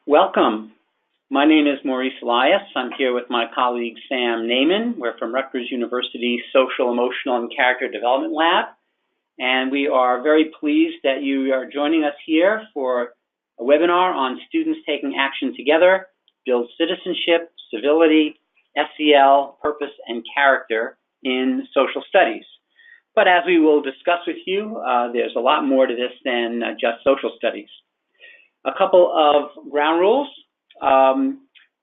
Welcome. My name is Maurice Elias. I'm here with my colleague Sam Naiman. We're from Rutgers University Social, Emotional, and Character Development Lab. And we are very pleased that you are joining us here for a webinar on students taking action together, build citizenship, civility, SEL, purpose, and character in social studies. But as we will discuss with you, there's a lot more to this than just social studies. A couple of ground rules.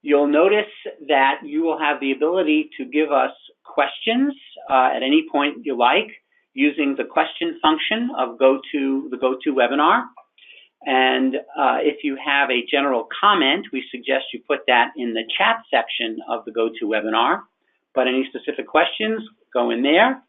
You'll notice that you will have the ability to give us questions at any point you like using the question function of the GoToWebinar. And if you have a general comment, we suggest you put that in the chat section of the GoToWebinar. But any specific questions, go in there.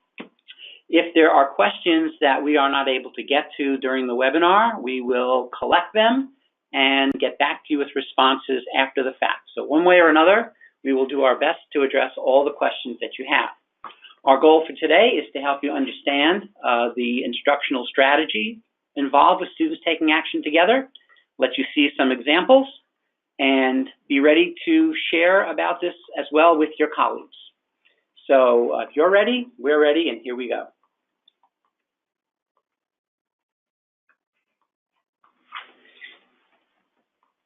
If there are questions that we are not able to get to during the webinar, we will collect them and get back to you with responses after the fact. So one way or another, we will do our best to address all the questions that you have. Our goal for today is to help you understand the instructional strategy involved with students taking action together, let you see some examples, and be ready to share about this as well with your colleagues. So if you're ready, we're ready, and here we go.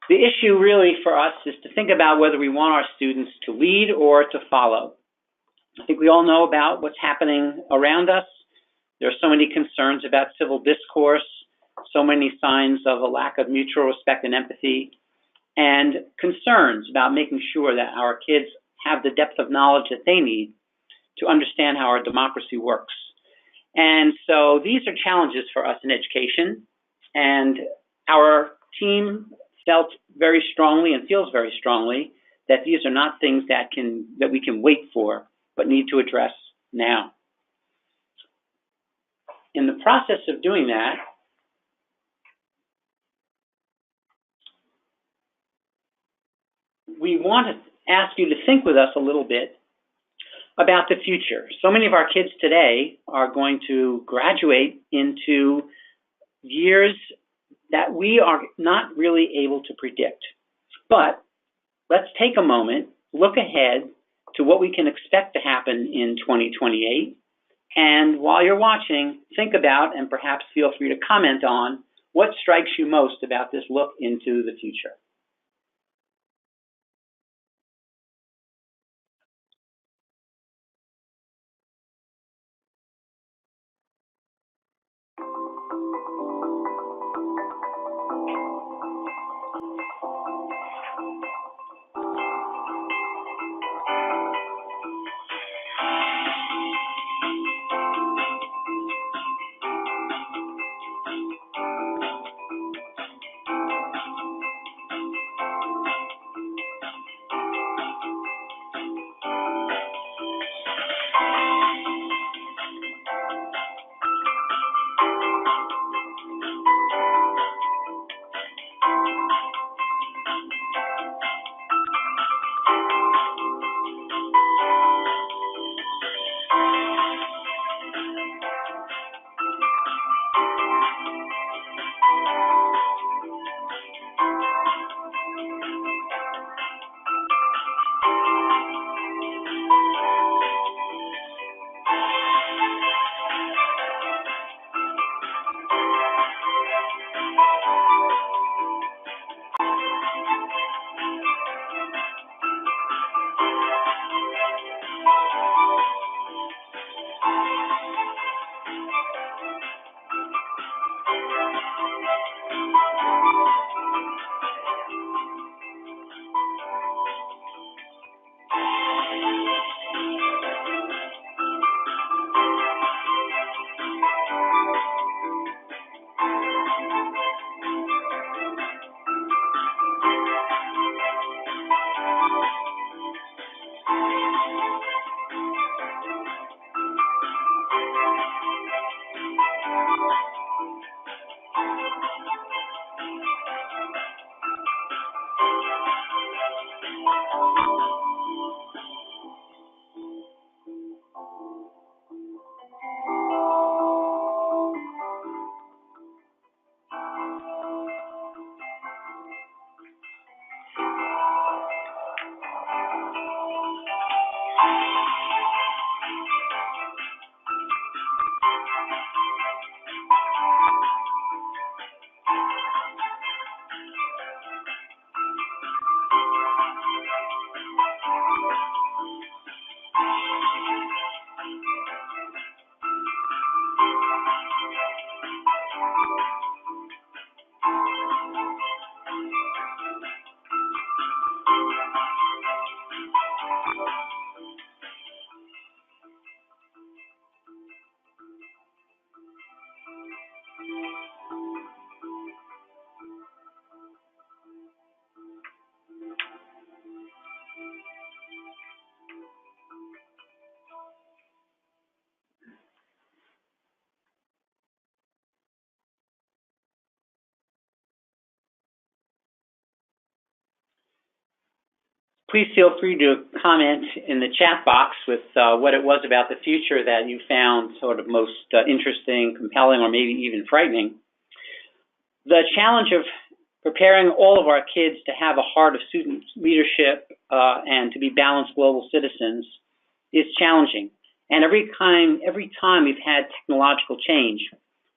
The issue really for us is to think about whether we want our students to lead or to follow. I think we all know about what's happening around us. There are so many concerns about civil discourse, so many signs of a lack of mutual respect and empathy, and concerns about making sure that our kids have the depth of knowledge that they need to understand how our democracy works. And so these are challenges for us in education, and our team felt very strongly and feels very strongly that these are not things that we can wait for, but need to address now. In the process of doing that, we want to ask you to think with us a little bit about the future. So many of our kids today are going to graduate into years that we are not really able to predict. But let's take a moment, look ahead to what we can expect to happen in 2028. And while you're watching, think about and perhaps feel free to comment on what strikes you most about this look into the future. Please feel free to comment in the chat box with what it was about the future that you found sort of most interesting, compelling, or maybe even frightening. The challenge of preparing all of our kids to have a heart of student leadership and to be balanced global citizens is challenging. And every time we've had technological change,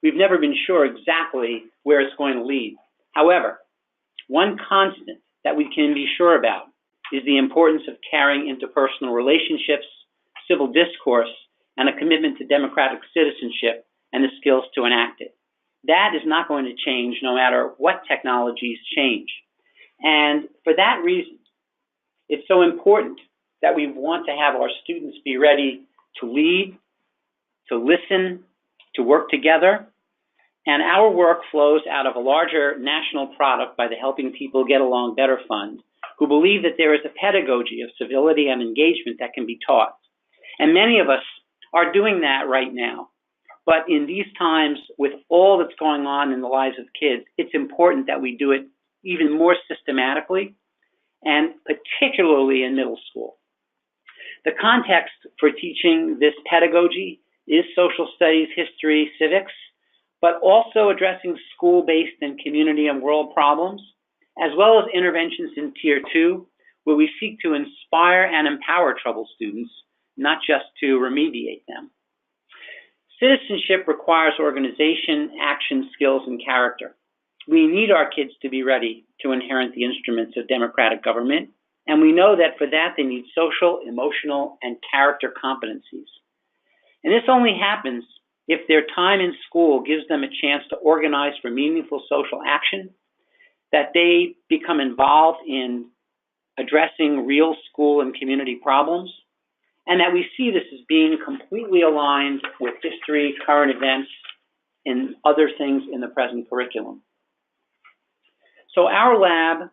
we've never been sure exactly where it's going to lead. However, one constant that we can be sure about is the importance of carrying interpersonal relationships, civil discourse, and a commitment to democratic citizenship and the skills to enact it. That is not going to change no matter what technologies change. And for that reason, it's so important that we want to have our students be ready to lead, to listen, to work together. And our work flows out of a larger national product by the Helping People Get Along Better Fund, who believe that there is a pedagogy of civility and engagement that can be taught. And many of us are doing that right now. But in these times, with all that's going on in the lives of kids, it's important that we do it even more systematically, and particularly in middle school. The context for teaching this pedagogy is social studies, history, civics, but also addressing school-based and community and world problems, as well as interventions in Tier 2, where we seek to inspire and empower troubled students, not just to remediate them. Citizenship requires organization, action, skills, and character. We need our kids to be ready to inherit the instruments of democratic government, and we know that for that they need social, emotional, and character competencies. And this only happens if their time in school gives them a chance to organize for meaningful social action, that they become involved in addressing real school and community problems, and that we see this as being completely aligned with history, current events, and other things in the present curriculum. So our lab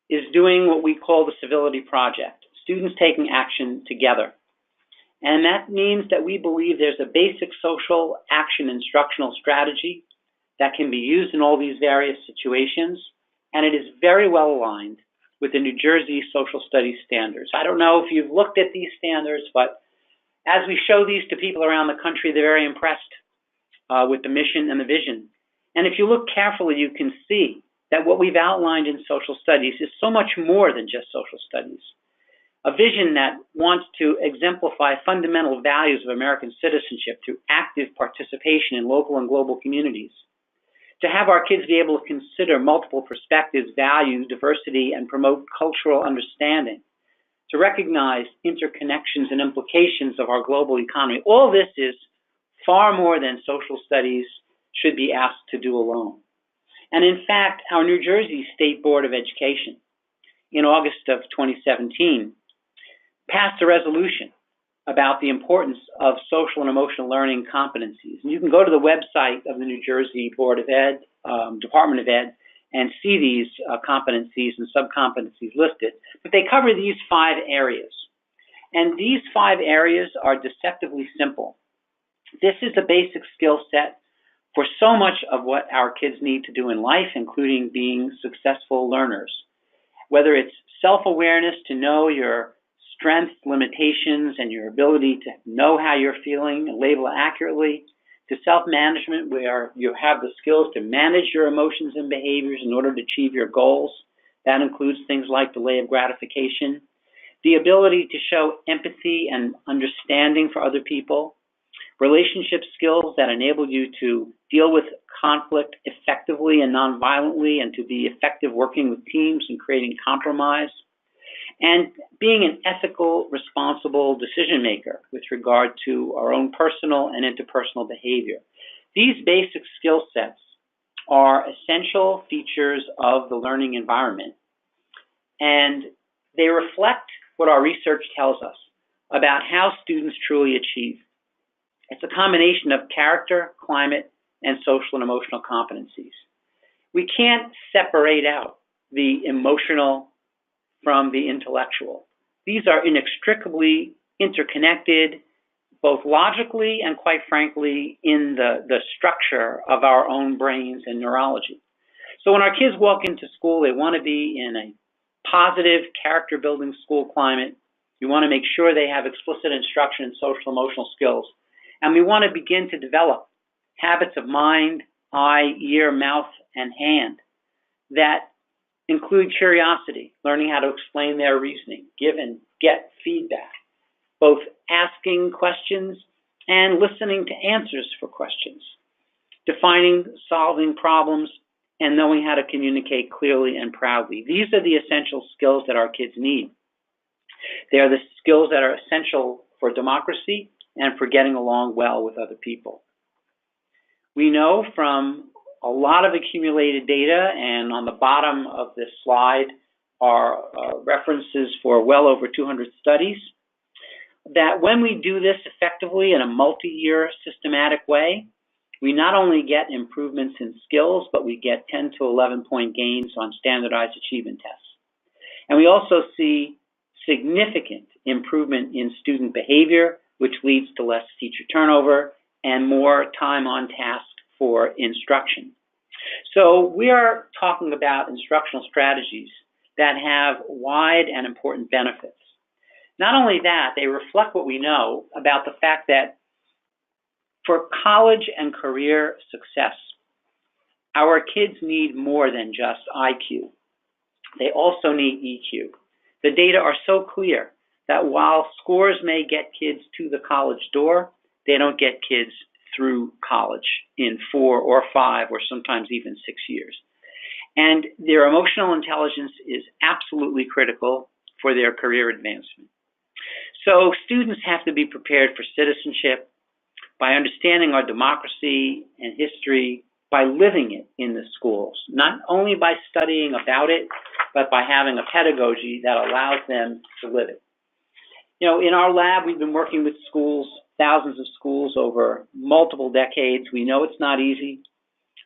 is doing what we call the Civility Project, students taking action together. And that means that we believe there's a basic social action instructional strategy that can be used in all these various situations, and it is very well aligned with the New Jersey Social Studies standards. I don't know if you've looked at these standards, but as we show these to people around the country, they're very impressed with the mission and the vision. And if you look carefully, you can see that what we've outlined in social studies is so much more than just social studies. A vision that wants to exemplify fundamental values of American citizenship through active participation in local and global communities. To have our kids be able to consider multiple perspectives, value diversity, and promote cultural understanding. To recognize interconnections and implications of our global economy. All this is far more than social studies should be asked to do alone. And in fact, our New Jersey State Board of Education, in August of 2017, passed a resolution about the importance of social and emotional learning competencies. And you can go to the website of the New Jersey Board of Ed, Department of Ed, and see these competencies and subcompetencies listed. But they cover these 5 areas. And these 5 areas are deceptively simple. This is a basic skill set for so much of what our kids need to do in life, including being successful learners. Whether it's self-awareness to know your strengths, limitations, and your ability to know how you're feeling and label it accurately, to self-management where you have the skills to manage your emotions and behaviors in order to achieve your goals. That includes things like delay of gratification, the ability to show empathy and understanding for other people, relationship skills that enable you to deal with conflict effectively and nonviolently and to be effective working with teams and creating compromise, and being an ethical, responsible decision maker with regard to our own personal and interpersonal behavior. These basic skill sets are essential features of the learning environment, and they reflect what our research tells us about how students truly achieve. It's a combination of character, climate, and social and emotional competencies. We can't separate out the emotional from the intellectual. These are inextricably interconnected, both logically and, quite frankly, in the structure of our own brains and neurology. So when our kids walk into school, they want to be in a positive, character-building school climate. We want to make sure they have explicit instruction in social emotional skills. And we want to begin to develop habits of mind, eye, ear, mouth, and hand that include curiosity, learning how to explain their reasoning, give and get feedback, both asking questions and listening to answers for questions, defining, solving problems, and knowing how to communicate clearly and proudly. These are the essential skills that our kids need. They are the skills that are essential for democracy and for getting along well with other people. We know from a lot of accumulated data, and on the bottom of this slide are references for well over 200 studies, that when we do this effectively in a multi-year systematic way, we not only get improvements in skills, but we get 10 to 11-point gains on standardized achievement tests. And we also see significant improvement in student behavior, which leads to less teacher turnover and more time on task for instruction. So we are talking about instructional strategies that have wide and important benefits. Not only that, they reflect what we know about the fact that for college and career success, our kids need more than just IQ. They also need EQ. The data are so clear that while scores may get kids to the college door, they don't get kids through college in 4 or 5 or sometimes even 6 years. And their emotional intelligence is absolutely critical for their career advancement. So students have to be prepared for citizenship by understanding our democracy and history, by living it in the schools, not only by studying about it, but by having a pedagogy that allows them to live it. You know, in our lab, we've been working with schools, thousands of schools over multiple decades. We know it's not easy.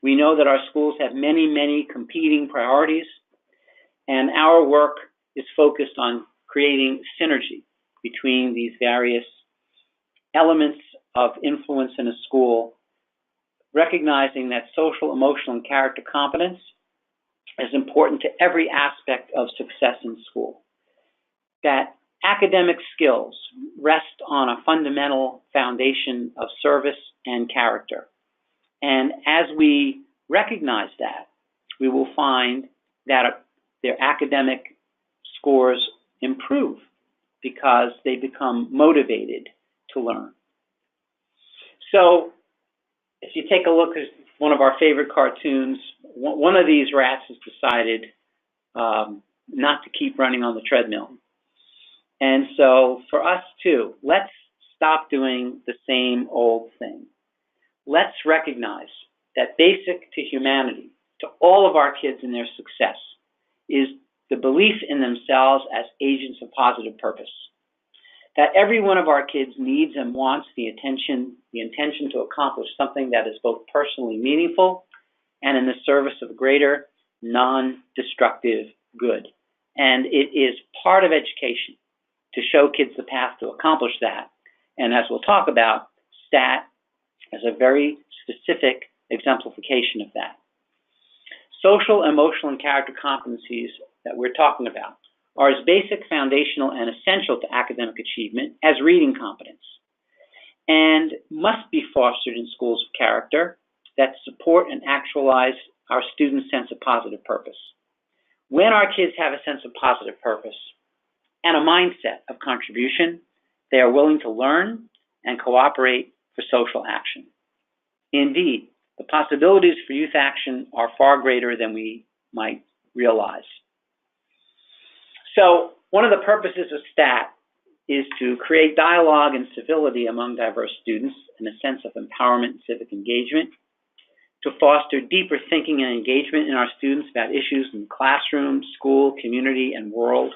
We know that our schools have many, many competing priorities, and our work is focused on creating synergy between these various elements of influence in a school, recognizing that social, emotional, and character competence is important to every aspect of success in school. That academic skills rest on a fundamental foundation of service and character. And as we recognize that, we will find that their academic scores improve because they become motivated to learn. So if you take a look at one of our favorite cartoons, one of these rats has decided not to keep running on the treadmill. And so for us too, let's stop doing the same old thing. Let's recognize that basic to humanity, to all of our kids and their success, is the belief in themselves as agents of positive purpose. That every one of our kids needs and wants the intention to accomplish something that is both personally meaningful and in the service of a greater, non-destructive good. And it is part of education to show kids the path to accomplish that. And as we'll talk about, STAT is a very specific exemplification of that. Social, emotional, and character competencies that we're talking about are as basic, foundational, and essential to academic achievement as reading competence, and must be fostered in schools of character that support and actualize our students' sense of positive purpose. When our kids have a sense of positive purpose and a mindset of contribution, they are willing to learn and cooperate for social action. Indeed, the possibilities for youth action are far greater than we might realize. So one of the purposes of STAT is to create dialogue and civility among diverse students and a sense of empowerment and civic engagement, to foster deeper thinking and engagement in our students about issues in classroom, school, community, and world.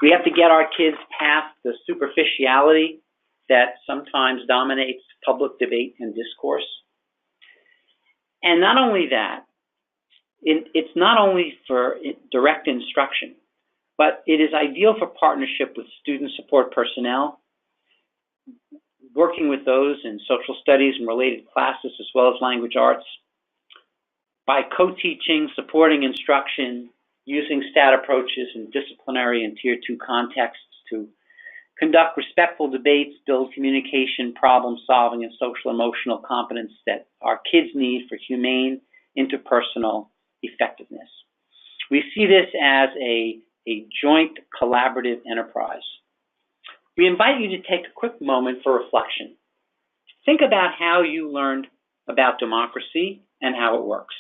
We have to get our kids past the superficiality that sometimes dominates public debate and discourse. And not only that, it's not only for direct instruction, but it is ideal for partnership with student support personnel, working with those in social studies and related classes as well as language arts, by co-teaching, supporting instruction, using STAT approaches in disciplinary and Tier 2 contexts to conduct respectful debates, build communication, problem solving, and social emotional competence that our kids need for humane interpersonal effectiveness. We see this as a joint collaborative enterprise. We invite you to take a quick moment for reflection. Think about how you learned about democracy and how it works.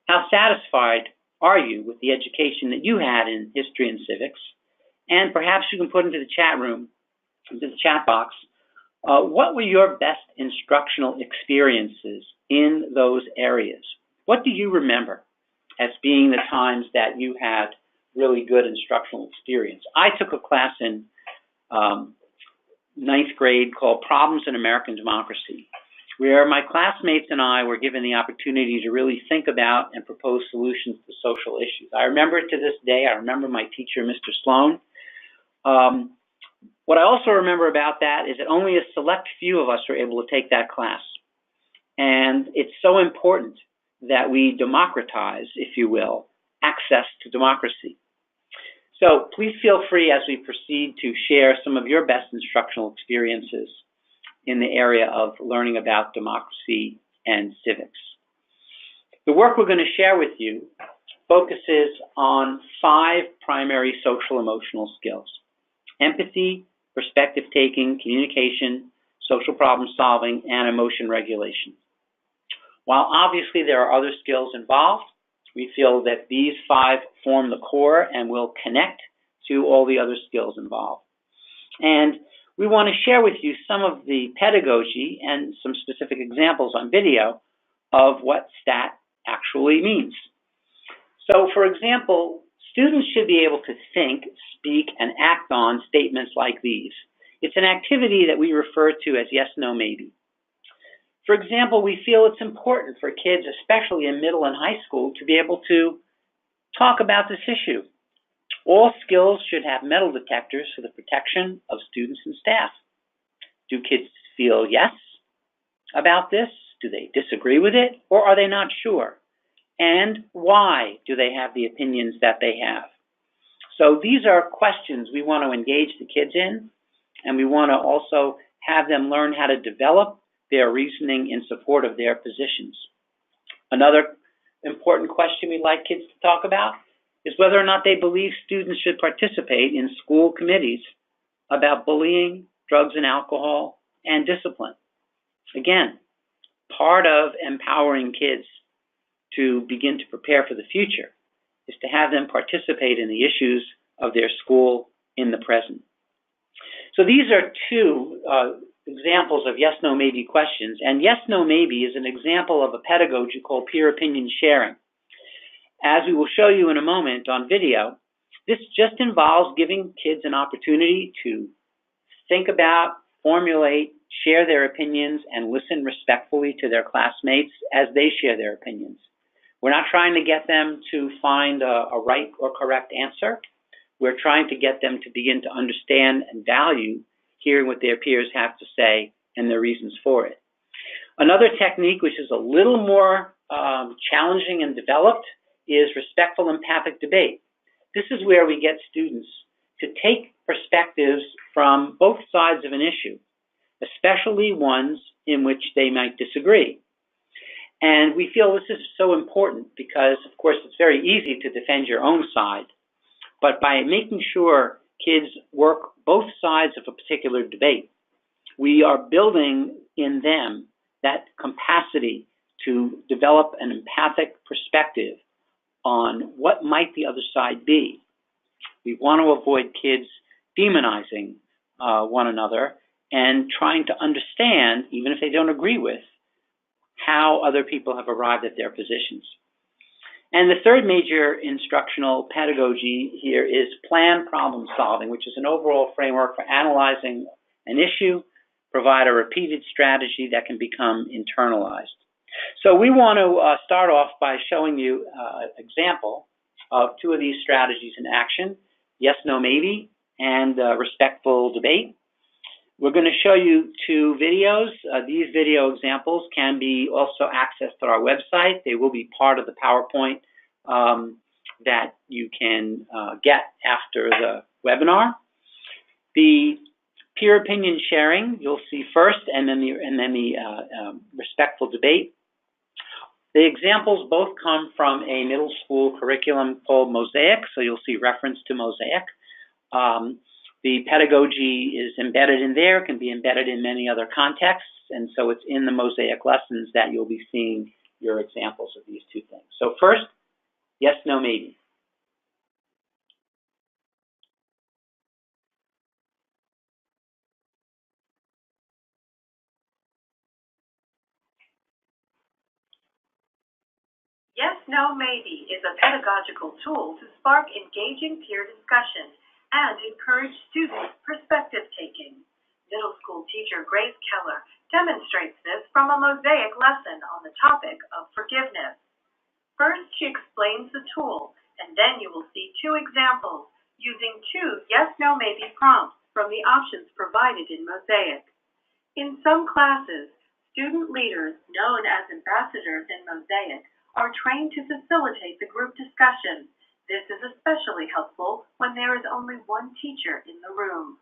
How satisfied are you with the education that you had in history and civics? And perhaps you can put into the chat room, into the chat box, what were your best instructional experiences in those areas? What do you remember as being the times that you had really good instructional experience? I took a class in ninth grade called Problems in American Democracy, where my classmates and I were given the opportunity to really think about and propose solutions to social issues. I remember it to this day. I remember my teacher, Mr. Sloan. What I also remember about that is that only a select few of us were able to take that class. And it's so important that we democratize, if you will, access to democracy. So please feel free as we proceed to share some of your best instructional experiences in the area of learning about democracy and civics. The work we're going to share with you focuses on 5 primary social emotional skills: empathy, perspective taking, communication, social problem solving, and emotion regulation. While obviously there are other skills involved, we feel that these 5 form the core and will connect to all the other skills involved. And we want to share with you some of the pedagogy and some specific examples on video of what STAT actually means. So, for example, students should be able to think, speak, and act on statements like these. It's an activity that we refer to as yes, no, maybe. For example, we feel it's important for kids, especially in middle and high school, to be able to talk about this issue. All skills should have metal detectors for the protection of students and staff. Do kids feel yes about this? Do they disagree with it? Or are they not sure? And why do they have the opinions that they have? So these are questions we want to engage the kids in, and we want to also have them learn how to develop their reasoning in support of their positions. Another important question we'd like kids to talk about is whether or not they believe students should participate in school committees about bullying, drugs and alcohol, and discipline. Again, part of empowering kids to begin to prepare for the future is to have them participate in the issues of their school in the present. So these are 2 examples of yes, no, maybe questions. And yes, no, maybe is an example of a pedagogy called peer opinion sharing. As we will show you in a moment on video, this just involves giving kids an opportunity to think about, formulate, share their opinions, and listen respectfully to their classmates as they share their opinions. We're not trying to get them to find a right or correct answer. We're trying to get them to begin to understand and value hearing what their peers have to say and their reasons for it. Another technique, which is a little more challenging and developed, is respectful empathic debate. This is where we get students to take perspectives from both sides of an issue, especially ones in which they might disagree. And we feel this is so important because, of course, it's very easy to defend your own side, but by making sure kids work both sides of a particular debate, we are building in them that capacity to develop an empathic perspective on what might the other side be. We want to avoid kids demonizing one another and trying to understand, even if they don't agree with, how other people have arrived at their positions. And the third major instructional pedagogy here is plan problem solving, which is an overall framework for analyzing an issue, provide a repeated strategy that can become internalized. So we want to start off by showing you an example of 2 of these strategies in action: yes, no, maybe, and respectful debate. We're going to show you 2 videos. These video examples can be also accessed on our website. They will be part of the PowerPoint that you can get after the webinar. The peer opinion sharing you'll see first, and then the respectful debate. The examples both come from a middle school curriculum called Mosaic, so you'll see reference to Mosaic. The pedagogy is embedded in there, can be embedded in many other contexts, and so it's in the Mosaic lessons that you'll be seeing your examples of these two things. So first, yes, no, maybe. Yes, no, maybe is a pedagogical tool to spark engaging peer discussion and encourage student perspective taking. Middle school teacher Grace Keller demonstrates this from a Mosaic lesson on the topic of forgiveness. First, she explains the tool, and then you will see two examples using two yes, no, maybe prompts from the options provided in Mosaic. In some classes, student leaders, known as ambassadors in Mosaic, are trained to facilitate the group discussion. This is especially helpful when there is only one teacher in the room.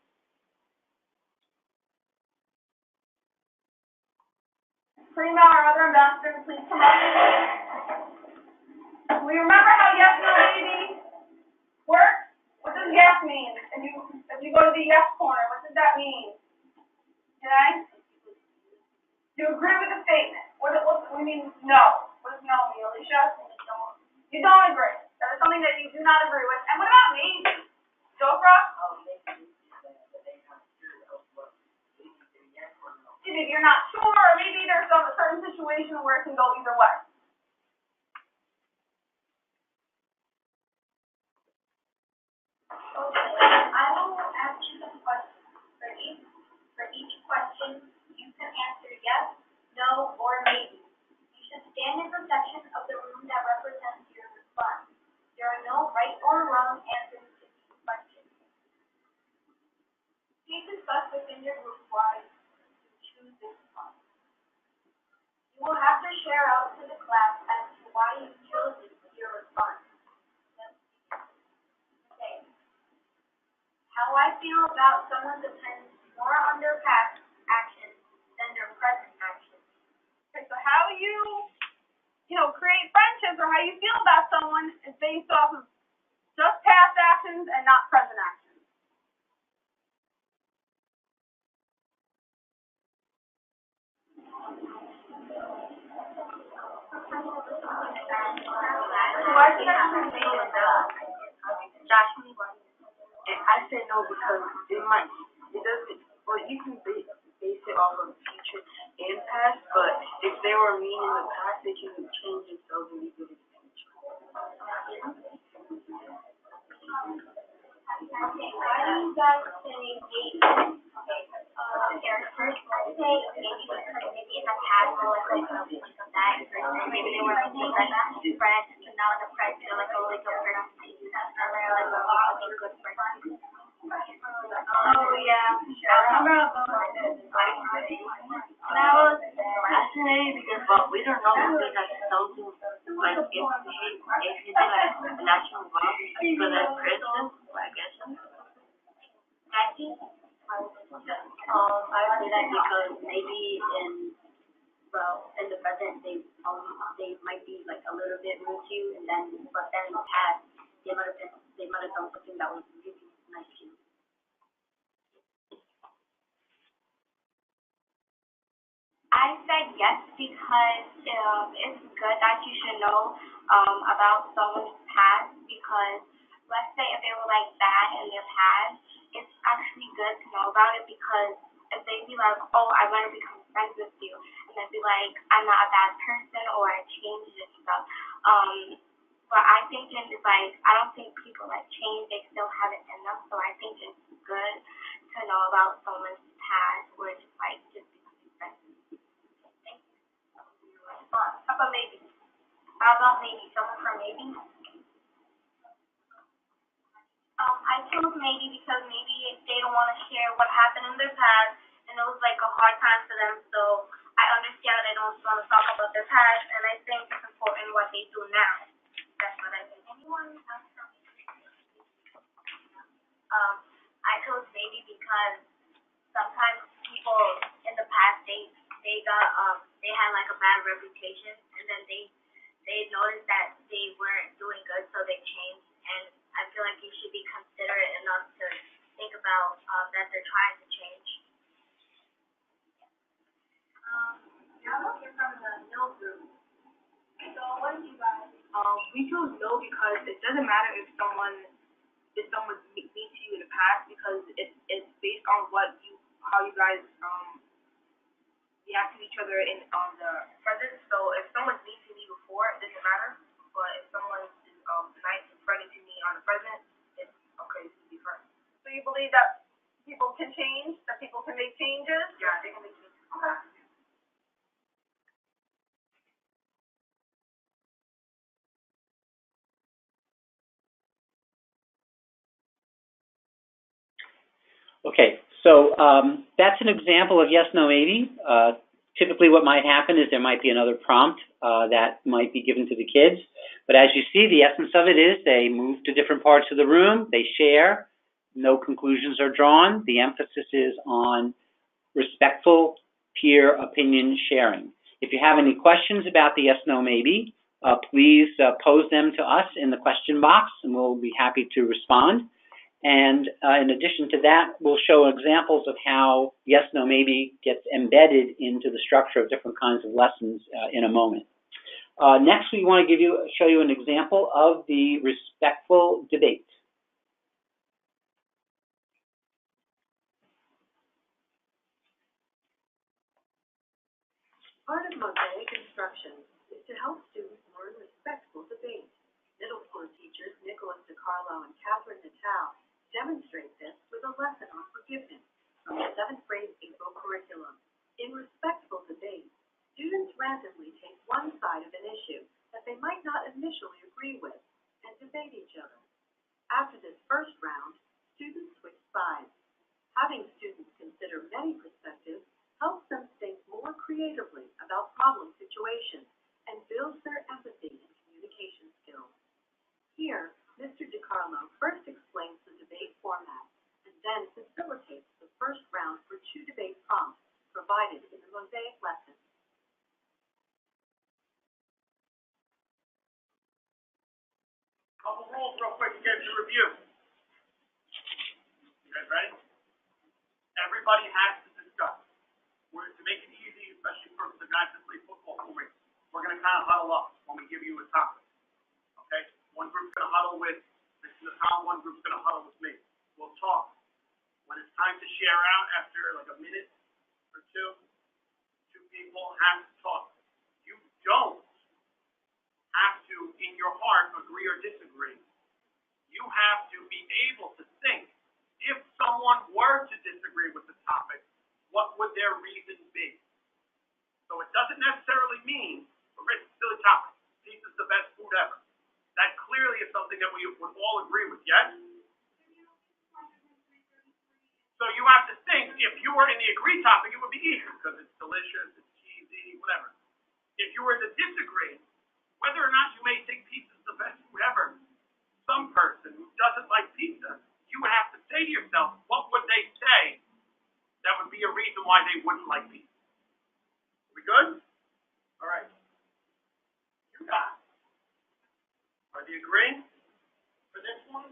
Prima, our other ambassador, please come up. We remember how yes, no, maybe works? What does yes mean? If you go to the yes corner, what does that mean? Okay? You agree with the statement. What we mean no. What does no mean, Alicia? You don't agree. That is something that you do not agree with. And what about maybe? Jofra? Maybe you're not sure, or maybe there's a certain situation where it can go either way. Okay, I will ask you some questions. For each question, you can answer yes, no, or maybe. You should stand in the section of the room that represents your response. There are no right or wrong answers to these questions. Please discuss within your group why you choose this response. You will have to share out to the class as to why you chose your response. Okay. How I feel about someone depends more on their past actions than their present actions. Okay, so how you create friendships or how you feel about someone is based off of just past actions and not present actions. I say no because it doesn't, or you can base it off of future and past, but if they were mean in the past, they can change themselves and be good in the future. Okay, why do you guys say maybe? First, let's say maybe because maybe in the past they were like a bad person, maybe they were like a friend, and now in the present they're like a really good person, and they're like a good person. Oh yeah, sure. I remember I say because but we don't know if there's like something like if he did like an actual wrong for that person, I guess. Jackie? I say that because maybe in the present they might be like a little bit rude to you, and then in the past they might have done something that was really nice to you. I said yes because it's good that you should know about someone's past, because let's say if they were like bad in their past, it's actually good to know about it, because if they be like, oh, I want to become friends with you, and then be like, I'm not a bad person or I changed and stuff. But I think it's like, I don't think people like change, they still have it in them, so I think it's good to know about someone's past or just like just becoming friends. how about maybe? How about maybe? Someone for maybe? I chose maybe because maybe they don't want to share what happened in their past, and it was like a hard time for them, so I understand they don't want to talk about their past, and I think it's important what they do now. That's what I think. Anyone bad reputation, and then they noticed that they weren't doing good, so they changed. And I feel like you should be considerate enough to think about that they're trying to change. Now you're from the no group. So what did you guys? We chose no because it doesn't matter if someone's mean to you in the past, because it's based on how you guys react to each other in the present. So if someone's mean to me before, it doesn't matter. But if someone is nice and friendly to me on the present, it's okay to be friends. So you believe that people can change, that people can make changes? Yeah, they can make changes. Okay. Okay, so that's an example of yes, no, maybe. Typically what might happen is there might be another prompt that might be given to the kids. But as you see, the essence of it is they move to different parts of the room, they share, no conclusions are drawn. The emphasis is on respectful peer opinion sharing. If you have any questions about the yes, no, maybe, please pose them to us in the question box and we'll be happy to respond. And in addition to that, we'll show examples of how yes, no, maybe gets embedded into the structure of different kinds of lessons in a moment. Next, we want to show you an example of the respectful debate. Part of mosaic instruction is to help students learn respectful debate. Middle school teachers Nicholas DiCarlo and Catherine Natal demonstrate this with a lesson on forgiveness from the 7th grade April curriculum. In respectful debate, students randomly take one side of an issue that they might not initially agree with and debate each other. After this first round, students switch sides. Having students consider many perspectives helps them think more creatively about problem situations and builds their empathy and communication skills. Here, Mr. DiCarlo first explains the debate format and then facilitates the first round for 2 debate prompts provided in the mosaic lesson. Couple rules real quick to get to review. You guys ready? Everybody has to discuss. To make it easy, especially for the guys that play football for me, we're going to kind of huddle up when we give you a topic. Okay? One group's going to huddle with Mr. Natal, one group's going to huddle with me. We'll talk. When it's time to share out after like a minute or two people have to talk. You don't have to, in your heart, agree or disagree. You have to be able to think, if someone were to disagree with the topic, what would their reason be? So it doesn't necessarily mean, it's a silly topic, pizza's the best food ever. That clearly is something that we would all agree with, yes? So you have to think, if you were in the agree topic, it would be easy, because it's delicious, it's cheesy, whatever. If you were to disagree, whether or not you may think pizza's the best food ever, some person who doesn't like pizza, you would have to say to yourself, what would they say that would be a reason why they wouldn't like pizza? We good? All right. You got it. Are you agreeing for this one?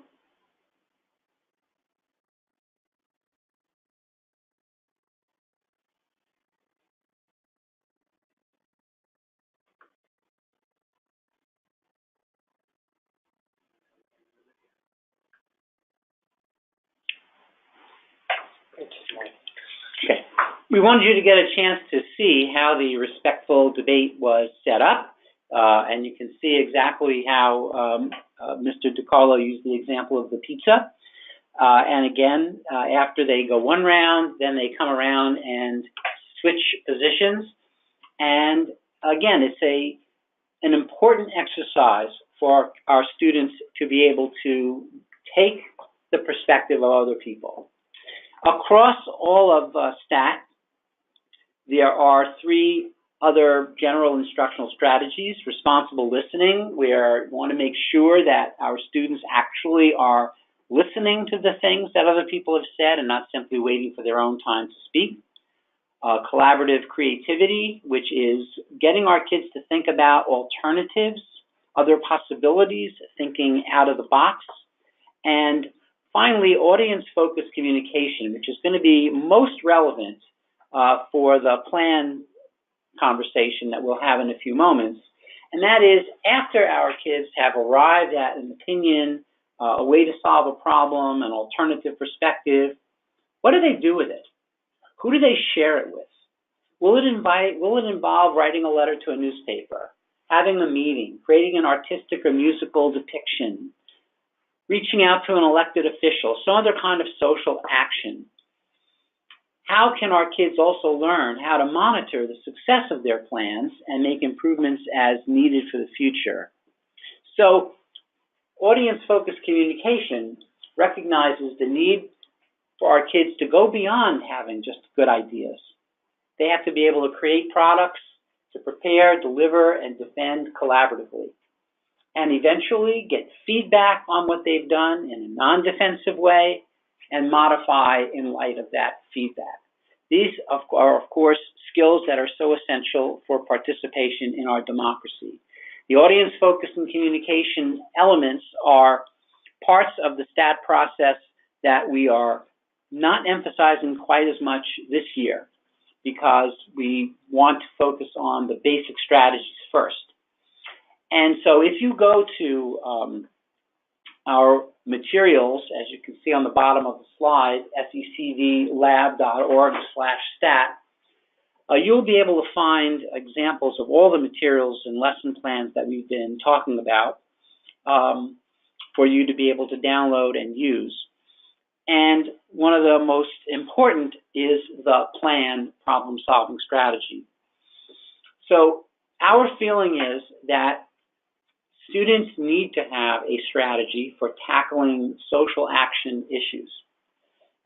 Okay. We wanted you to get a chance to see how the respectful debate was set up, and you can see exactly how Mr. DiCarlo used the example of the pizza. And again, after they go one round, then they come around and switch positions. And again, it's an important exercise for our students to be able to take the perspective of other people. Across all of STAT, there are 3 other general instructional strategies. Responsible listening, where we want to make sure that our students actually are listening to the things that other people have said and not simply waiting for their own time to speak. collaborative creativity, which is getting our kids to think about alternatives, other possibilities, thinking out of the box. And finally, audience-focused communication, which is going to be most relevant for the plan conversation that we'll have in a few moments. And that is, after our kids have arrived at an opinion, a way to solve a problem, an alternative perspective, what do they do with it? Who do they share it with? Will it involve writing a letter to a newspaper, having a meeting, creating an artistic or musical depiction, reaching out to an elected official, some other kind of social action? How can our kids also learn how to monitor the success of their plans and make improvements as needed for the future? So, audience-focused communication recognizes the need for our kids to go beyond having just good ideas. They have to be able to create products, to prepare, deliver, and defend collaboratively, and eventually get feedback on what they've done in a non-defensive way and modify in light of that feedback. These are, of course, skills that are so essential for participation in our democracy. The audience focus and communication elements are parts of the STAT process that we are not emphasizing quite as much this year because we want to focus on the basic strategies first. And so if you go to our materials, as you can see on the bottom of the slide, secvlab.org/stat, you'll be able to find examples of all the materials and lesson plans that we've been talking about for you to be able to download and use. And one of the most important is the plan problem-solving strategy. So our feeling is that students need to have a strategy for tackling social action issues.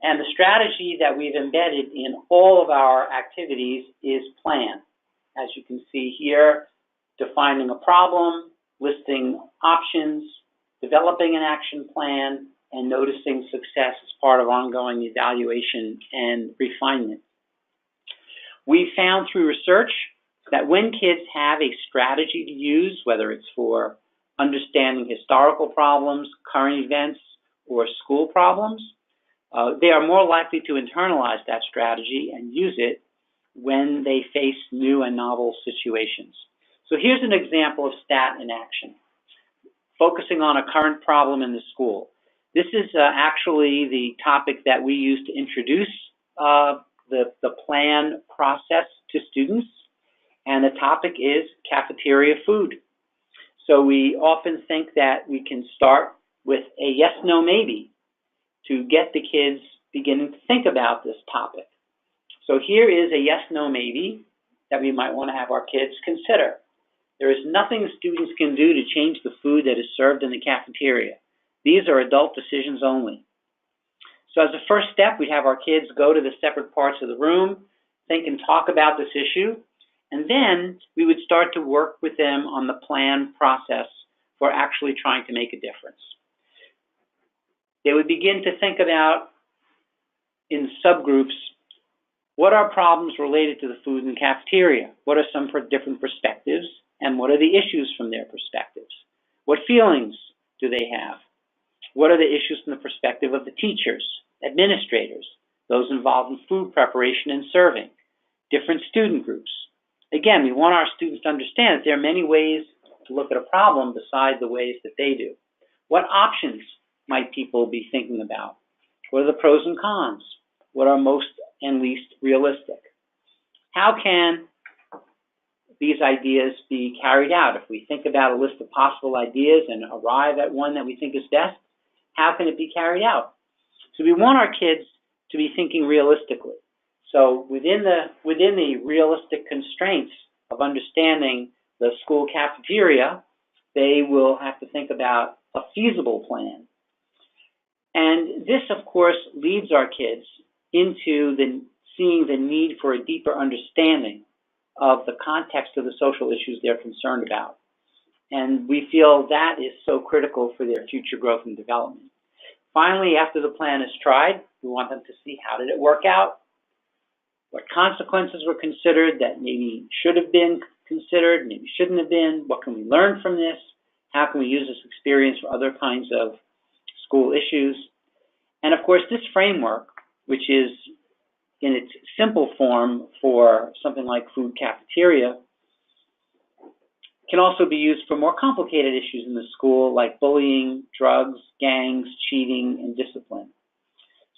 And the strategy that we've embedded in all of our activities is plan. As you can see here, defining a problem, listing options, developing an action plan, and noticing success as part of ongoing evaluation and refinement. We found through research that when kids have a strategy to use, whether it's for understanding historical problems, current events, or school problems, they are more likely to internalize that strategy and use it when they face new and novel situations. So here's an example of STAT in action, focusing on a current problem in the school. This is actually the topic that we use to introduce the plan process to students, and the topic is cafeteria food. So we often think that we can start with a yes, no, maybe to get the kids beginning to think about this topic. So here is a yes, no, maybe that we might want to have our kids consider. There is nothing students can do to change the food that is served in the cafeteria. These are adult decisions only. So as a first step, we have our kids go to the separate parts of the room, think and talk about this issue, and then we would start to work with them on the plan process for actually trying to make a difference. They would begin to think about, in subgroups, what are problems related to the food in the cafeteria? What are some different perspectives? And what are the issues from their perspectives? What feelings do they have? What are the issues from the perspective of the teachers, administrators, those involved in food preparation and serving, different student groups? Again, we want our students to understand that there are many ways to look at a problem besides the ways that they do. What options might people be thinking about? What are the pros and cons? What are most and least realistic? How can these ideas be carried out? If we think about a list of possible ideas and arrive at one that we think is best, how can it be carried out? So we want our kids to be thinking realistically. So within the realistic constraints of understanding the school cafeteria, they will have to think about a feasible plan. And this, of course, leads our kids into seeing the need for a deeper understanding of the context of the social issues they're concerned about. And we feel that is so critical for their future growth and development. Finally, after the plan is tried, we want them to see how did it work out? what consequences were considered that maybe should have been considered, maybe shouldn't have been, what can we learn from this, how can we use this experience for other kinds of school issues. And of course, this framework, which is in its simple form for something like food cafeteria, can also be used for more complicated issues in the school like bullying, drugs, gangs, cheating, and discipline.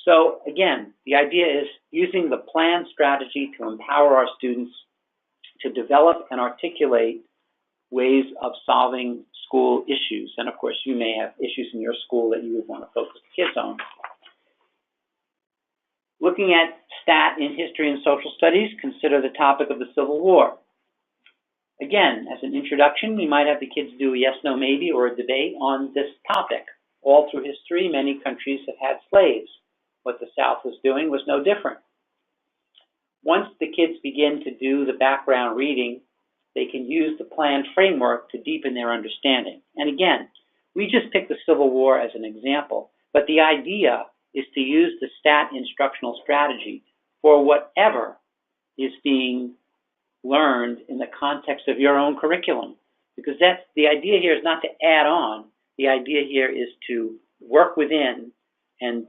So again, the idea is using the plan strategy to empower our students to develop and articulate ways of solving school issues. And of course, you may have issues in your school that you would want to focus the kids on. Looking at STAT in history and social studies, consider the topic of the Civil War. Again, as an introduction, we might have the kids do a yes, no, maybe, or a debate on this topic. All through history, many countries have had slaves. What the South was doing was no different. Once the kids begin to do the background reading, they can use the planned framework to deepen their understanding. And again, we just picked the Civil War as an example, but the idea is to use the STAT instructional strategy for whatever is being learned in the context of your own curriculum. Because that's the idea here is not to add on. The idea here is to work within and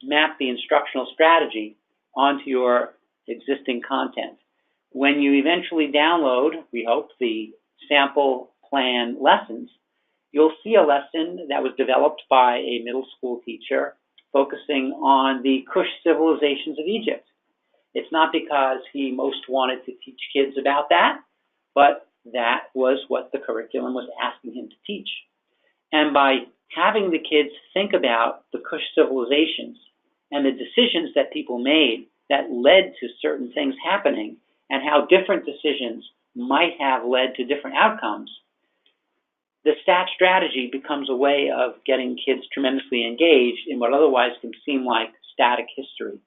map the instructional strategy onto your existing content. When you eventually download, we hope, the sample plan lessons, you'll see a lesson that was developed by a middle school teacher focusing on the Kush civilizations of Egypt. It's not because he most wanted to teach kids about that, but that was what the curriculum was asking him to teach. And by having the kids think about the Kush civilizations and the decisions that people made that led to certain things happening and how different decisions might have led to different outcomes, the STAT strategy becomes a way of getting kids tremendously engaged in what otherwise can seem like static history.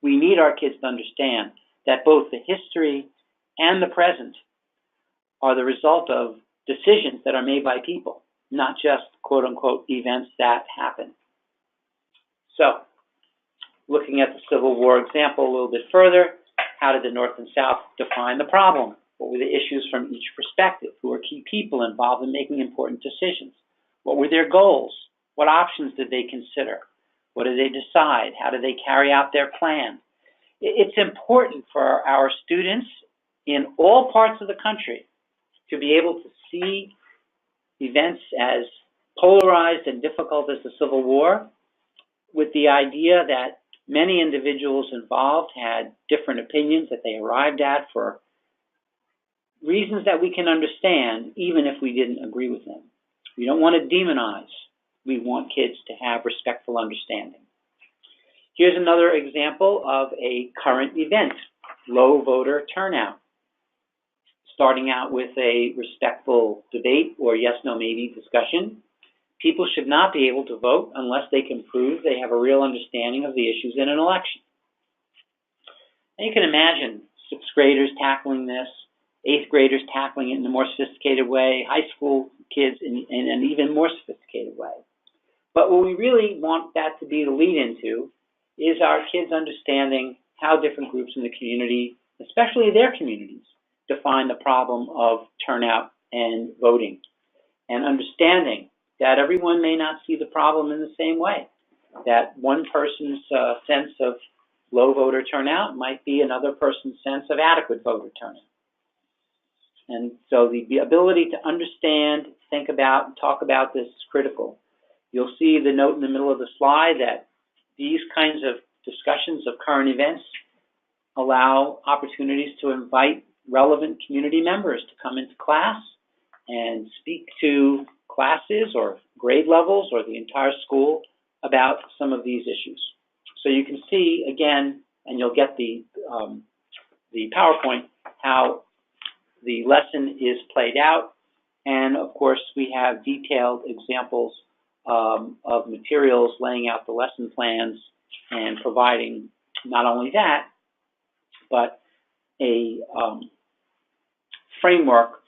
We need our kids to understand that both the history and the present are the result of decisions that are made by people, not just quote-unquote events that happen. So, looking at the Civil War example a little bit further, how did the North and South define the problem? What were the issues from each perspective? Who were key people involved in making important decisions? What were their goals? What options did they consider? What did they decide? How did they carry out their plan? It's important for our students in all parts of the country to be able to see events as polarized and difficult as the Civil War, with the idea that many individuals involved had different opinions that they arrived at for reasons that we can understand, even if we didn't agree with them. We don't want to demonize. We want kids to have respectful understanding. Here's another example of a current event, low voter turnout. Starting out with a respectful debate or yes, no, maybe discussion. People should not be able to vote unless they can prove they have a real understanding of the issues in an election. And you can imagine 6th graders tackling this, 8th graders tackling it in a more sophisticated way, high school kids in an even more sophisticated way. But what we really want that to be the lead into is our kids understanding how different groups in the community, especially their communities, define the problem of turnout and voting, and understanding that everyone may not see the problem in the same way, that one person's sense of low voter turnout might be another person's sense of adequate voter turnout. And so the ability to understand, think about, and talk about this is critical. You'll see the note in the middle of the slide that these kinds of discussions of current events allow opportunities to invite relevant community members to come into class and speak to classes or grade levels or the entire school about some of these issues. So you can see, again, and you'll get the PowerPoint, how the lesson is played out. And of course, we have detailed examples of materials laying out the lesson plans and providing not only that, but a framework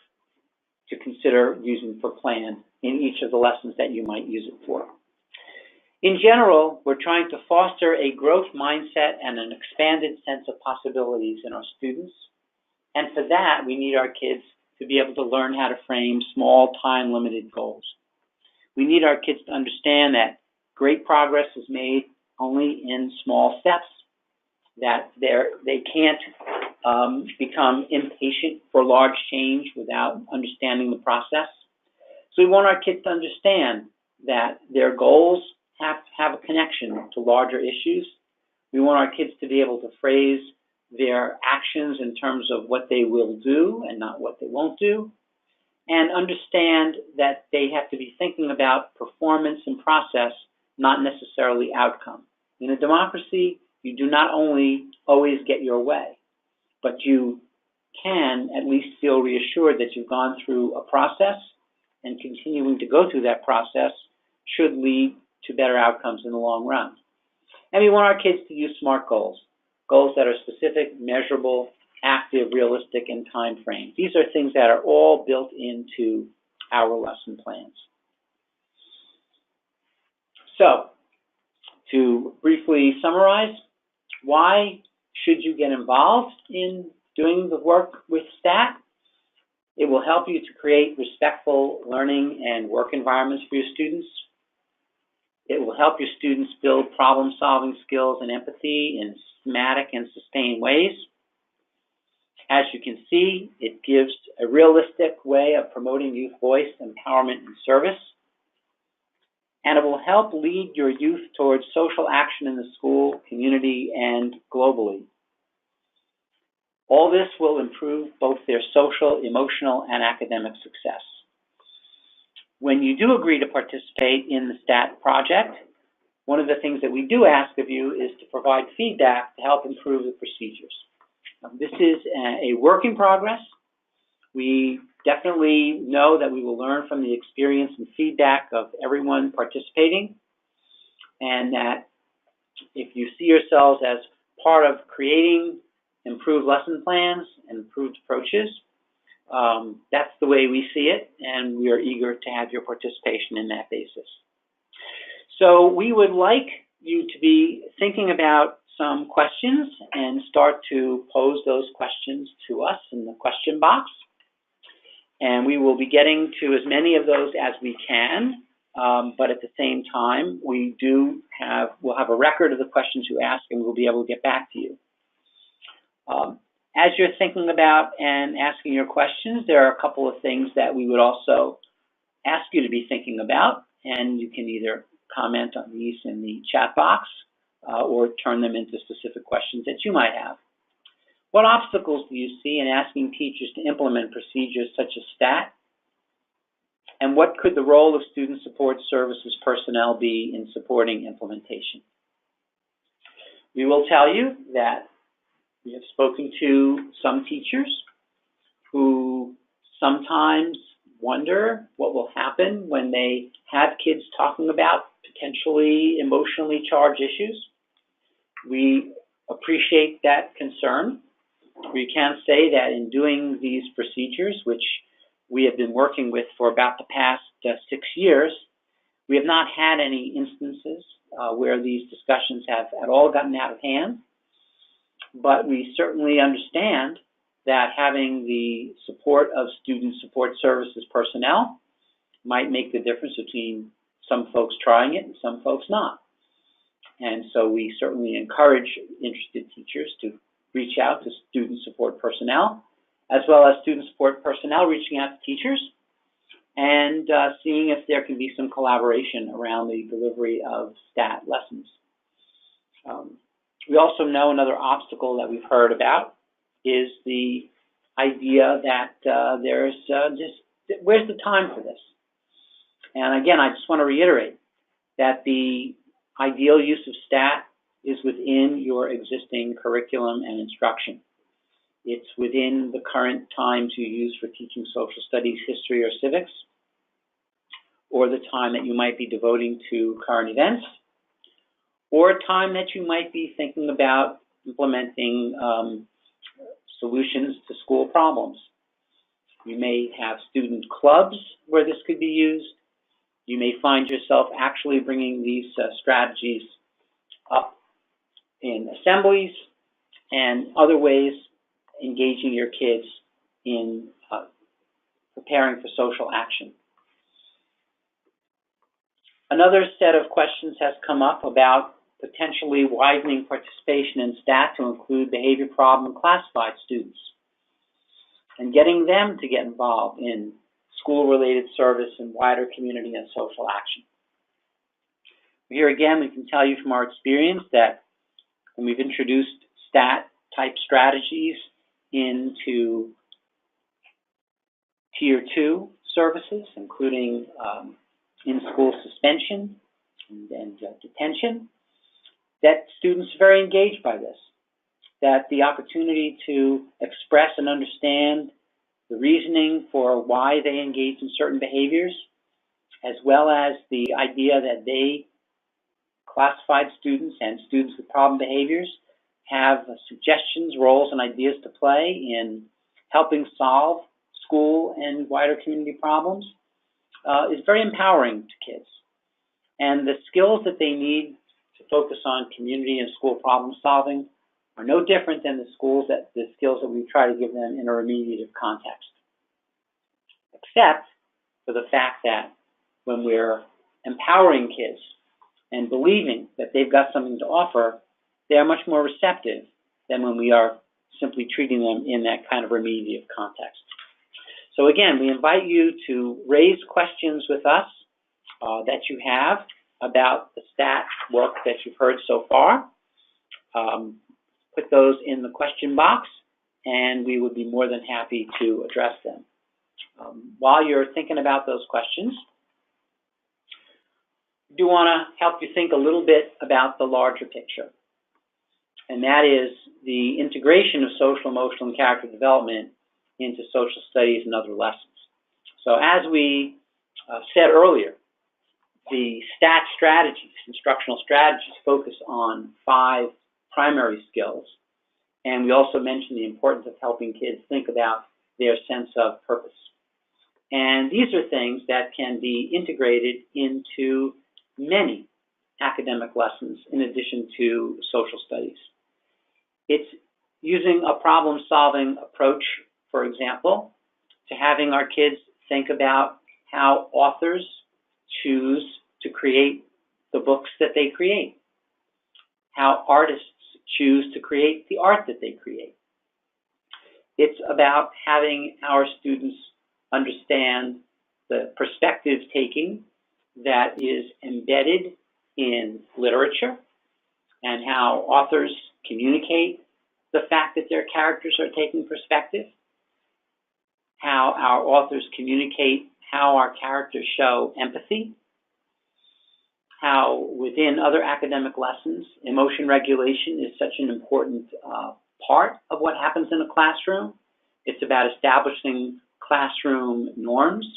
to consider using for plan in each of the lessons that you might use it for. In general, we're trying to foster a growth mindset and an expanded sense of possibilities in our students. And for that, we need our kids to be able to learn how to frame small, time-limited goals. We need our kids to understand that great progress is made only in small steps, that they can't become impatient for large change without understanding the process. So we want our kids to understand that their goals have a connection to larger issues. We want our kids to be able to phrase their actions in terms of what they will do and not what they won't do, and understand that they have to be thinking about performance and process, not necessarily outcome. In a democracy, you do not only always get your way, but you can at least feel reassured that you've gone through a process, and continuing to go through that process should lead to better outcomes in the long run. And we want our kids to use SMART goals, goals that are specific, measurable, active, realistic, and time framed. These are things that are all built into our lesson plans. So, to briefly summarize, why should you get involved in doing the work with STAT? It will help you to create respectful learning and work environments for your students. It will help your students build problem-solving skills and empathy in systematic and sustained ways. As you can see, it gives a realistic way of promoting youth voice, empowerment, and service. And it will help lead your youth towards social action in the school, community, and globally. All this will improve both their social, emotional, and academic success. When you do agree to participate in the STAT project, one of the things that we do ask of you is to provide feedback to help improve the procedures. This is a work in progress. We definitely know that we will learn from the experience and feedback of everyone participating, and that if you see yourselves as part of creating improved lesson plans and improved approaches, that's the way we see it, and we are eager to have your participation in that basis. So we would like you to be thinking about some questions and start to pose those questions to us in the question box. And we will be getting to as many of those as we can, but at the same time, we'll have a record of the questions you ask, and we'll be able to get back to you. As you're thinking about and asking your questions, there are a couple of things that we would also ask you to be thinking about, and you can either comment on these in the chat box or turn them into specific questions that you might have. What obstacles do you see in asking teachers to implement procedures such as STAT? And what could the role of student support services personnel be in supporting implementation? We will tell you that we have spoken to some teachers who sometimes wonder what will happen when they have kids talking about potentially emotionally charged issues. We appreciate that concern. We can say that in doing these procedures, which we have been working with for about the past 6 years, we have not had any instances where these discussions have at all gotten out of hand. But we certainly understand that having the support of student support services personnel might make the difference between some folks trying it and some folks not. And so we certainly encourage interested teachers to reach out to student support personnel, as well as student support personnel reaching out to teachers and seeing if there can be some collaboration around the delivery of STAT lessons. We also know another obstacle that we've heard about is the idea that where's the time for this? And again, I just want to reiterate that the ideal use of STAT is within your existing curriculum and instruction. It's within the current times you use for teaching social studies, history, or civics, or the time that you might be devoting to current events, or time that you might be thinking about implementing solutions to school problems. You may have student clubs where this could be used. You may find yourself actually bringing these strategies up in assemblies and other ways, engaging your kids in preparing for social action. Another set of questions has come up about potentially widening participation in STAT to include behavior problem classified students and getting them to get involved in school-related service and wider community and social action. Here again, we can tell you from our experience that when we've introduced STAT-type strategies into Tier 2 services, including in-school suspension and detention, that students are very engaged by this, that the opportunity to express and understand the reasoning for why they engage in certain behaviors, as well as the idea that they, classified students and students with problem behaviors, have suggestions, roles, and ideas to play in helping solve school and wider community problems, is very empowering to kids. And the skills that they need to focus on community and school problem solving are no different than the skills that we try to give them in a remediative context, except for the fact that when we're empowering kids and believing that they've got something to offer, they are much more receptive than when we are simply treating them in that kind of remediative context. So again, we invite you to raise questions with us that you have about the STAT work that you've heard so far. Put those in the question box, and we would be more than happy to address them. While you're thinking about those questions, I do want to help you think a little bit about the larger picture, and that is the integration of social, emotional, and character development into social studies and other lessons. So as we said earlier, the STAT strategies, instructional strategies, focus on 5 primary skills, and we also mentioned the importance of helping kids think about their sense of purpose. And these are things that can be integrated into many academic lessons in addition to social studies. It's using a problem-solving approach, for example, to having our kids think about how authors choose to create the books that they create, how artists choose to create the art that they create. It's about having our students understand the perspective taking that is embedded in literature and how authors communicate the fact that their characters are taking perspective, how our authors communicate how our characters show empathy, how within other academic lessons, emotion regulation is such an important part of what happens in a classroom. It's about establishing classroom norms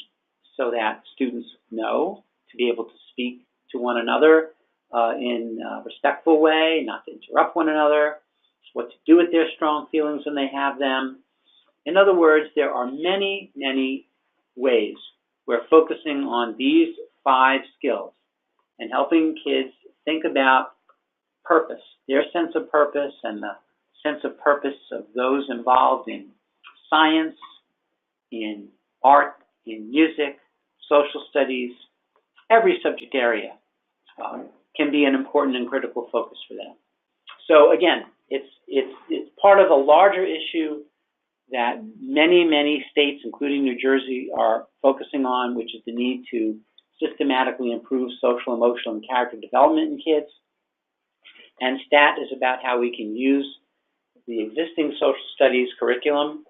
so that students know to be able to speak to one another in a respectful way, not to interrupt one another, what to do with their strong feelings when they have them. In other words, there are many, many ways we're focusing on these 5 skills and helping kids think about purpose, their sense of purpose and the sense of purpose of those involved in science, in art, in music, social studies. Every subject area can be an important and critical focus for them. So again, it's part of a larger issue that many, many states, including New Jersey, are focusing on, which is the need to systematically improve social, emotional, and character development in kids. And STAT is about how we can use the existing social studies curriculum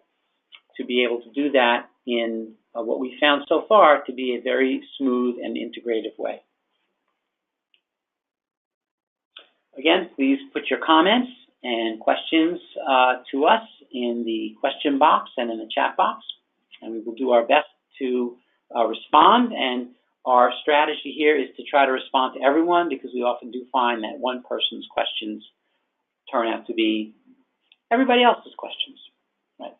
to be able to do that in what we found so far to be a very smooth and integrative way. Again, please put your comments and questions to us in the question box and in the chat box, and we will do our best to respond. And our strategy here is to try to respond to everyone, because we often do find that one person's questions turn out to be everybody else's questions. Right?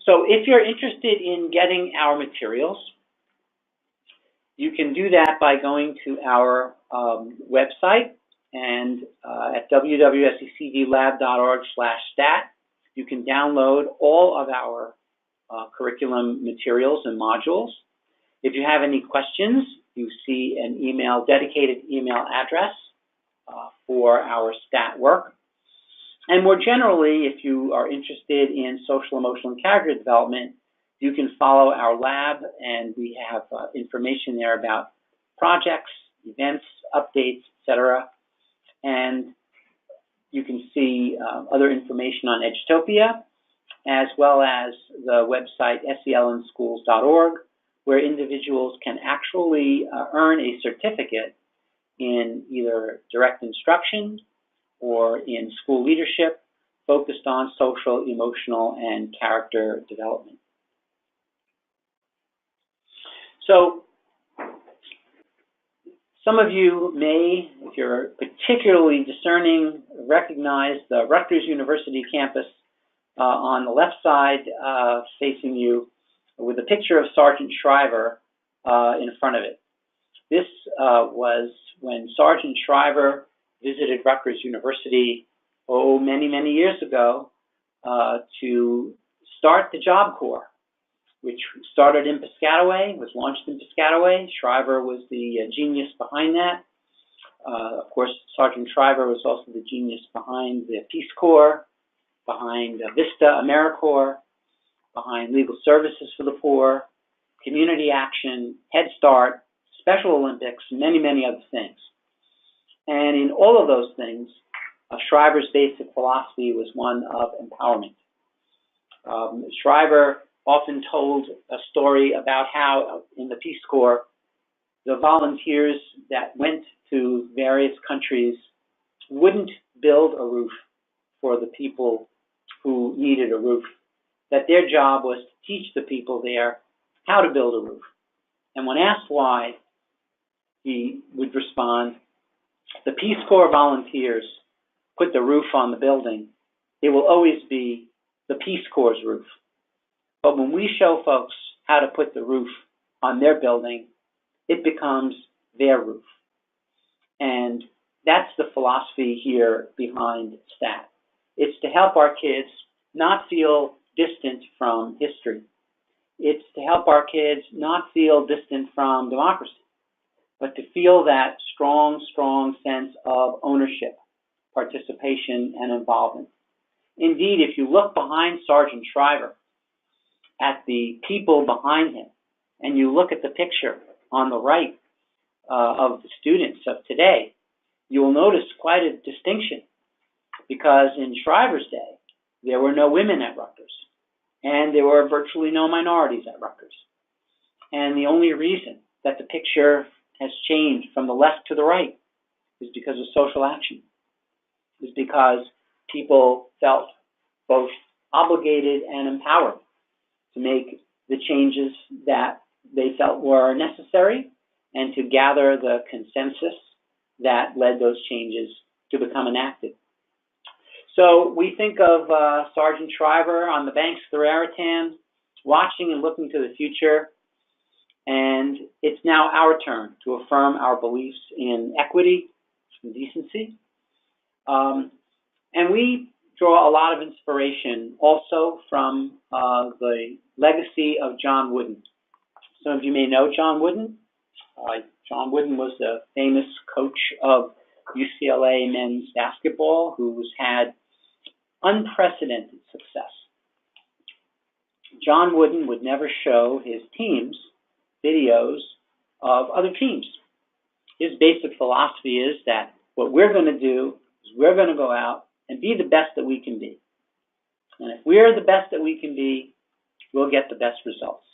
So if you're interested in getting our materials, You can do that by going to our website and at www.secdlab.org/stat. You can download all of our curriculum materials and modules. If you have any questions, you see an dedicated email address for our stat work. And more generally, if you are interested in social, emotional, and character development, you can follow our lab, and we have information there about projects, events, updates, etc. And you can see other information on Edutopia, as well as the website selinschools.org, where individuals can actually earn a certificate in either direct instruction or in school leadership focused on social, emotional, and character development. So some of you may, if you're particularly discerning, recognize the Rutgers University campus on the left side facing you with a picture of Sergeant Shriver in front of it. This was when Sergeant Shriver visited Rutgers University, many, many years ago to start the Job Corps, which started in Piscataway, was launched in Piscataway. Shriver was the genius behind that. Of course, Sergeant Shriver was also the genius behind the Peace Corps, behind Vista AmeriCorps, behind Legal Services for the Poor, Community Action, Head Start, Special Olympics, many, many other things. And in all of those things, Shriver's basic philosophy was one of empowerment. Shriver often told a story about how in the Peace Corps, the volunteers that went to various countries wouldn't build a roof for the people who needed a roof, that their job was to teach the people there how to build a roof. And when asked why, he would respond, the Peace Corps volunteers put the roof on the building. It will always be the Peace Corps' roof. But when we show folks how to put the roof on their building, it becomes their roof. And that's the philosophy here behind STAT. It's to help our kids not feel distant from history. It's to help our kids not feel distant from democracy, but to feel that strong, strong sense of ownership, participation, and involvement. Indeed, if you look behind Sergeant Shriver at the people behind him, and you look at the picture on the right of the students of today, you will notice quite a distinction, because in Shriver's day, there were no women at Rutgers, and there were virtually no minorities at Rutgers. And the only reason that the picture has changed from the left to the right is because of social action, is because people felt both obligated and empowered to make the changes that they felt were necessary and to gather the consensus that led those changes to become enacted. So we think of Sergeant Shriver on the banks of the Raritan, watching and looking to the future, and it's now our turn to affirm our beliefs in equity and decency. And we draw a lot of inspiration also from the legacy of John Wooden. Some of you may know John Wooden. John Wooden was a famous coach of UCLA men's basketball who's had unprecedented success. John Wooden would never show his teams videos of other teams. His basic philosophy is that what we're going to do is we're going to go out and be the best that we can be. And if we're the best that we can be, we'll get the best results.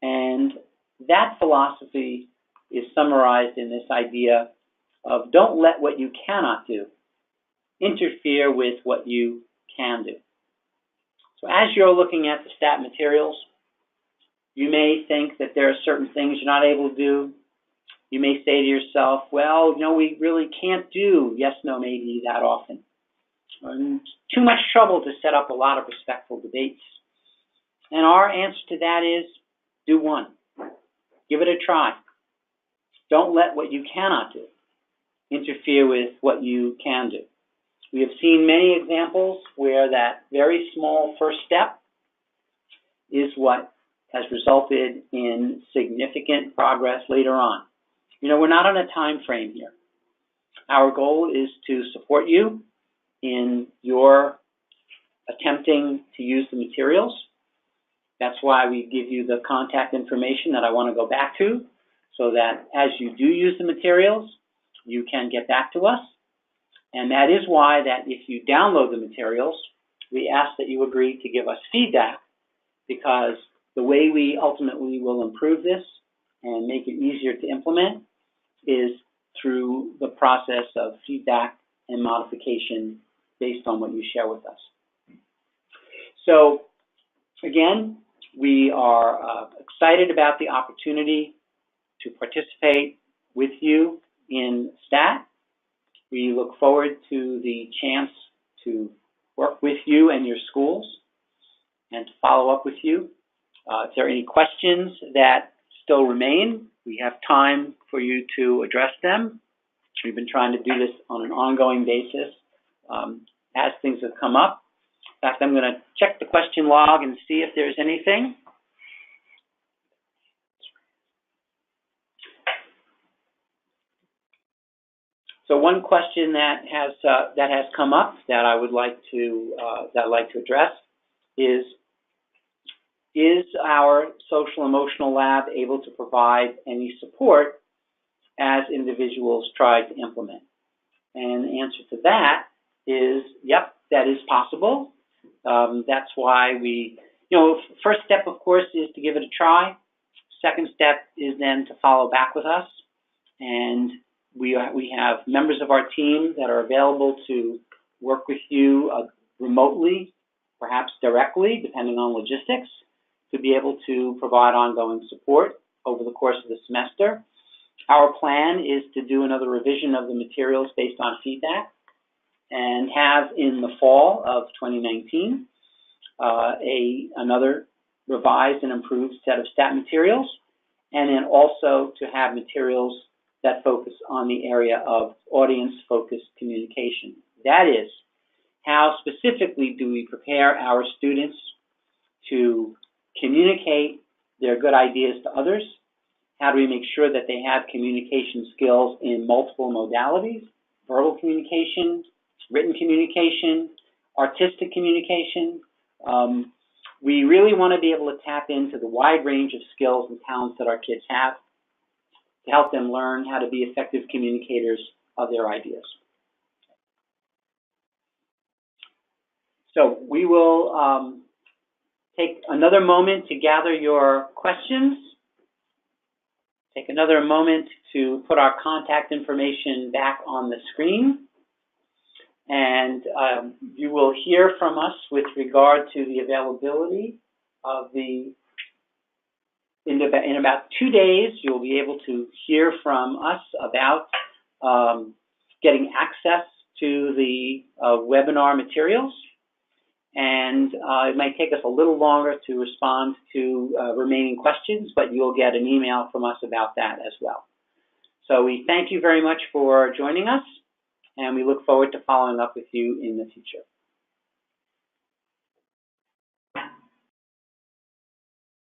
And that philosophy is summarized in this idea of don't let what you cannot do interfere with what you can do. So as you're looking at the STAT materials, you may think that there are certain things you're not able to do. You may say to yourself, well, we really can't do yes, no, maybe that often. It's too much trouble to set up a lot of respectful debates. And our answer to that is do one. Give it a try. Don't let what you cannot do interfere with what you can do. We have seen many examples where that very small first step is what has resulted in significant progress later on. You know, we're not on a time frame here. Our goal is to support you in your attempting to use the materials. That's why we give you the contact information that I want to go back to, so that as you do use the materials, you can get back to us. And that is why that if you download the materials, we ask that you agree to give us feedback, because the way we ultimately will improve this and make it easier to implement is through the process of feedback and modification based on what you share with us. So again, we are excited about the opportunity to participate with you in STAT. We look forward to the chance to work with you and your schools and to follow up with you. If there are any questions that still remain, we have time for you to address them. We've been trying to do this on an ongoing basis as things have come up. In fact, I'm going to check the question log and see if there's anything. So one question that has come up that I would like to address is our social emotional lab able to provide any support as individuals try to implement? And the answer to that is, yep, that is possible. That's why first step, of course, is to give it a try. Second step is then to follow back with us. And we have members of our team that are available to work with you remotely, perhaps directly, depending on logistics, to be able to provide ongoing support over the course of the semester. Our plan is to do another revision of the materials based on feedback and have in the fall of 2019 another revised and improved set of STAT materials, and then also to have materials that focus on the area of audience-focused communication. That is, how specifically do we prepare our students to communicate their good ideas to others? How do we make sure that they have communication skills in multiple modalities, verbal communication, written communication, artistic communication? We really want to be able to tap into the wide range of skills and talents that our kids have to help them learn how to be effective communicators of their ideas. So we will take another moment to gather your questions. Take another moment to put our contact information back on the screen. And you will hear from us with regard to the availability of in about 2 days, you'll be able to hear from us about getting access to the webinar materials. And it might take us a little longer to respond to remaining questions, but you'll get an email from us about that as well. So we thank you very much for joining us, and we look forward to following up with you in the future.